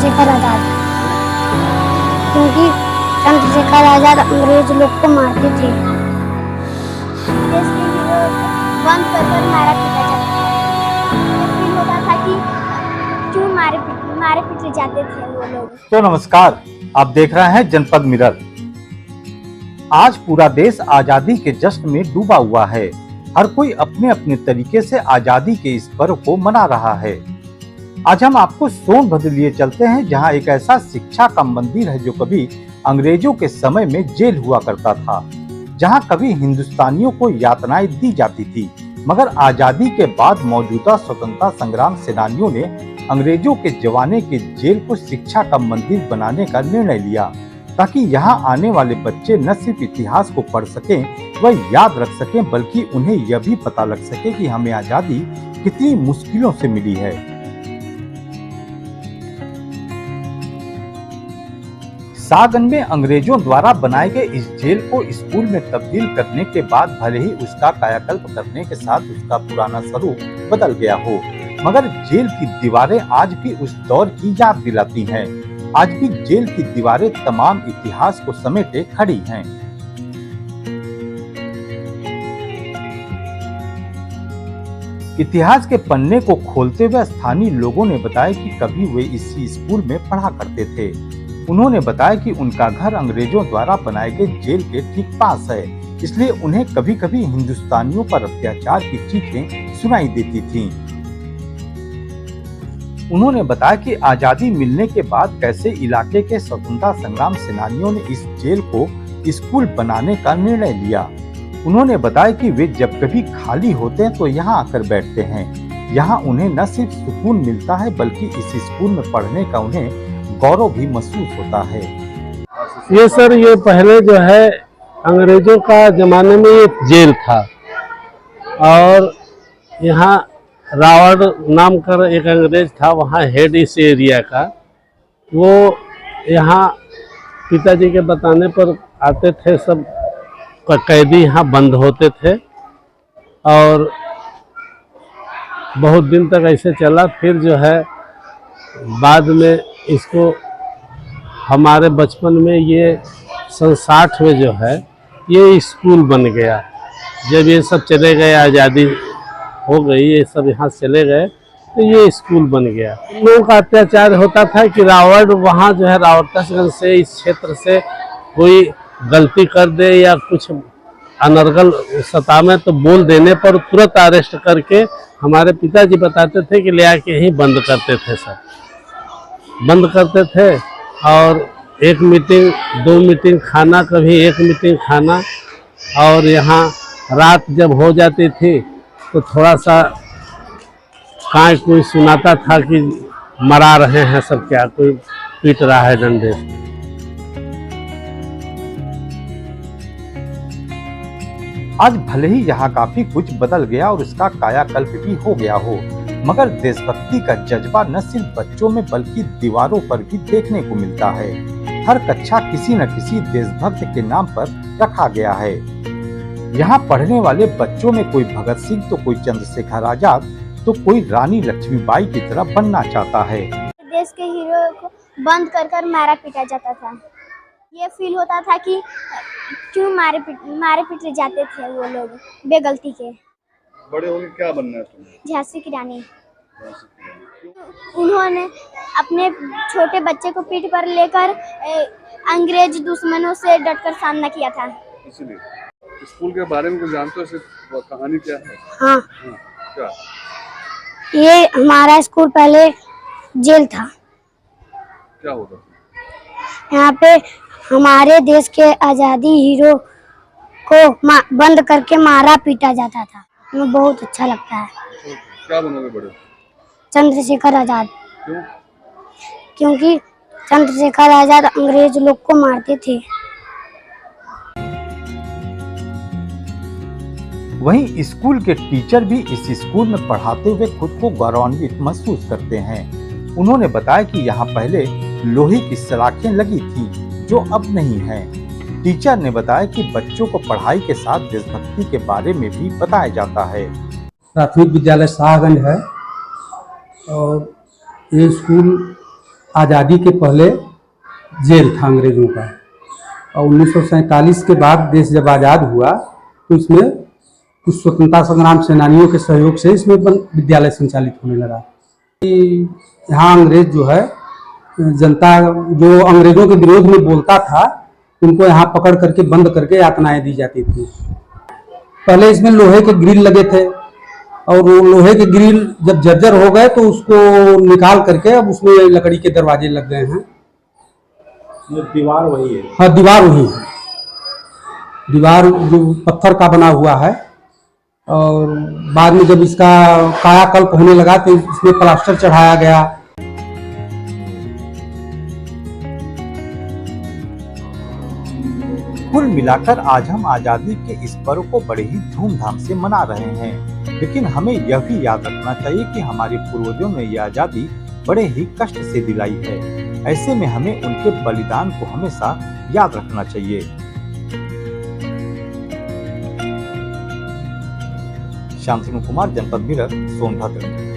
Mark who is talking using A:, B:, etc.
A: चंद्रशेखर आजाद, क्योंकि चंद्रशेखर आजाद अंग्रेज लोग को मारते थे। देश के हीरो बंद कर मारा पीटा जाता था। ये फील होता था कि क्यों मारे पीटे जाते थे वो लोग।
B: तो नमस्कार, आप देख रहे हैं जनपद मिरर। आज पूरा देश आजादी के जश्न में डूबा हुआ है। हर कोई अपने अपने तरीके से आजादी के इस पर्व को मना रहा है। आज हम आपको सोनभद्र लिए चलते हैं, जहां एक ऐसा शिक्षा का मंदिर है जो कभी अंग्रेजों के समय में जेल हुआ करता था, जहां कभी हिंदुस्तानियों को यातनाएं दी जाती थी। मगर आजादी के बाद मौजूदा स्वतंत्रता संग्राम सेनानियों ने अंग्रेजों के जमाने के जेल को शिक्षा का मंदिर बनाने का निर्णय लिया, ताकि यहाँ आने वाले बच्चे न सिर्फ इतिहास को पढ़ सकें व याद रख सकें, बल्कि उन्हें यह भी पता लग सके कि हमें आजादी कितनी मुश्किलों से मिली है। सागन में अंग्रेजों द्वारा बनाए गए इस जेल को स्कूल में तब्दील करने के बाद भले ही उसका कायाकल्प करने के साथ उसका पुराना स्वरूप बदल गया हो, मगर जेल की दीवारें आज भी उस दौर की याद दिलाती हैं। आज भी जेल की दीवारें तमाम इतिहास को समेटे खड़ी हैं। इतिहास के पन्ने को खोलते हुए स्थानीय लोगों ने बताया कि कभी वे इसी स्कूल में पढ़ा करते थे। उन्होंने बताया कि उनका घर अंग्रेजों द्वारा बनाए गए जेल के ठीक पास है, इसलिए उन्हें कभी कभी हिंदुस्तानियों पर अत्याचार की चीखें सुनाई देती थीं। उन्होंने बताया कि आजादी मिलने के बाद कैसे इलाके के स्वतंत्रता संग्राम सेनानियों ने इस जेल को स्कूल बनाने का निर्णय लिया। उन्होंने बताया कि वे जब कभी खाली होते हैं तो यहाँ आकर बैठते हैं। यहाँ उन्हें न सिर्फ सुकून मिलता है, बल्कि इस स्कूल में पढ़ने का उन्हें गौरव भी महसूस होता है।
C: ये सर, ये पहले जो है अंग्रेजों का जमाने में ये जेल था, और यहाँ रावण नाम का एक अंग्रेज था, वहाँ हेड इस एरिया का। वो यहाँ पिताजी के बताने पर आते थे, सब कैदी यहाँ बंद होते थे, और बहुत दिन तक ऐसे चला। फिर जो है बाद में इसको हमारे बचपन में ये सन 60 में जो है ये स्कूल बन गया। जब ये सब चले गए, आज़ादी हो गई, ये सब यहाँ चले गए, तो ये स्कूल बन गया। लोगों का अत्याचार होता था कि रावण वहाँ जो है रावतगंज से, इस क्षेत्र से कोई गलती कर दे या कुछ अनर्गल सतावे तो बोल देने पर तुरंत अरेस्ट करके हमारे पिताजी बताते थे कि ले आके यहीं बंद करते थे, सब बंद करते थे। और एक मीटिंग, 2 मीटिंग खाना, कभी 1 मीटिंग खाना। और यहाँ रात जब हो जाती थी तो थोड़ा सा कोई सुनाता था कि मरा रहे हैं सब, क्या कोई पीट रहा है डंडे से।
B: आज भले ही यहाँ काफी कुछ बदल गया और इसका कायाकल्प भी हो गया हो, मगर देशभक्ति का जज्बा न सिर्फ बच्चों में बल्कि दीवारों पर भी देखने को मिलता है। हर कक्षा किसी न किसी देशभक्त के नाम पर रखा गया है। यहाँ पढ़ने वाले बच्चों में कोई भगत सिंह तो कोई चंद्रशेखर आजाद तो कोई रानी लक्ष्मीबाई की तरह बनना चाहता है।
A: देश के हीरो को बंद कर मारा पीटा जाता था। ये फील होता था कि क्यों मारे पीटे जाते थे वो लोग बेगलती के।
D: बड़े होके क्या बनना है तुम्हें?
A: झांसी की रानी। उन्होंने अपने छोटे बच्चे को पीठ पर लेकर अंग्रेज दुश्मनों से डटकर सामना किया था।
D: इसलिए स्कूल के बारे में कुछ जानते हो? सिर्फ कहानी क्या है?
A: हाँ,
D: क्या?
A: ये हमारा स्कूल पहले जेल था।
D: क्या होता था
A: यहाँ पे? हमारे देश के आजादी हीरो को बंद करके मारा पीटा जाता था। हमें बहुत अच्छा लगता है।
D: क्या बनोगे बड़े?
A: चंद्रशेखर आजाद।
D: क्यों?
A: क्योंकि चंद्रशेखर आजाद अंग्रेज लोग को मारते थे।
B: वहीं स्कूल के टीचर भी इस स्कूल में पढ़ाते हुए खुद को गौरवान्वित महसूस करते हैं। उन्होंने बताया कि यहाँ पहले लोहे की सलाखें लगी थी, जो अब नहीं है। टीचर ने बताया कि बच्चों को पढ़ाई के साथ देशभक्ति के बारे में भी बताया जाता है।
E: प्राथमिक विद्यालय सागन है और ये स्कूल आज़ादी के पहले जेल था अंग्रेज़ों का, और 1947 के बाद देश जब आज़ाद हुआ तो इसमें कुछ स्वतंत्रता संग्राम सेनानियों के सहयोग से इसमें विद्यालय संचालित होने लगा। यहाँ अंग्रेज जो है, जनता जो अंग्रेज़ों के विरोध में बोलता था उनको यहाँ पकड़ करके बंद करके यातनाएं दी जाती थी। पहले इसमें लोहे के ग्रिल लगे थे, और वो लोहे के ग्रिल जब जर्जर हो गए तो उसको निकाल करके अब उसमें लकड़ी के दरवाजे लग गए हैं।
B: दीवार वही है?
E: हाँ, दीवार वही है, दीवार जो पत्थर का बना हुआ है। और बाद में जब इसका कायाकल्प होने लगा तो इसमें प्लास्टर चढ़ाया गया।
B: कुल मिलाकर आज हम आजादी के इस पर्व को बड़े ही धूमधाम से मना रहे हैं, लेकिन हमें यह भी याद रखना चाहिए कि हमारे पूर्वजों ने यह आजादी बड़े ही कष्ट से दिलाई है। ऐसे में हमें उनके बलिदान को हमेशा याद रखना चाहिए। श्याम सिंह कुमार, जनपद मिरर, सोनभद्र।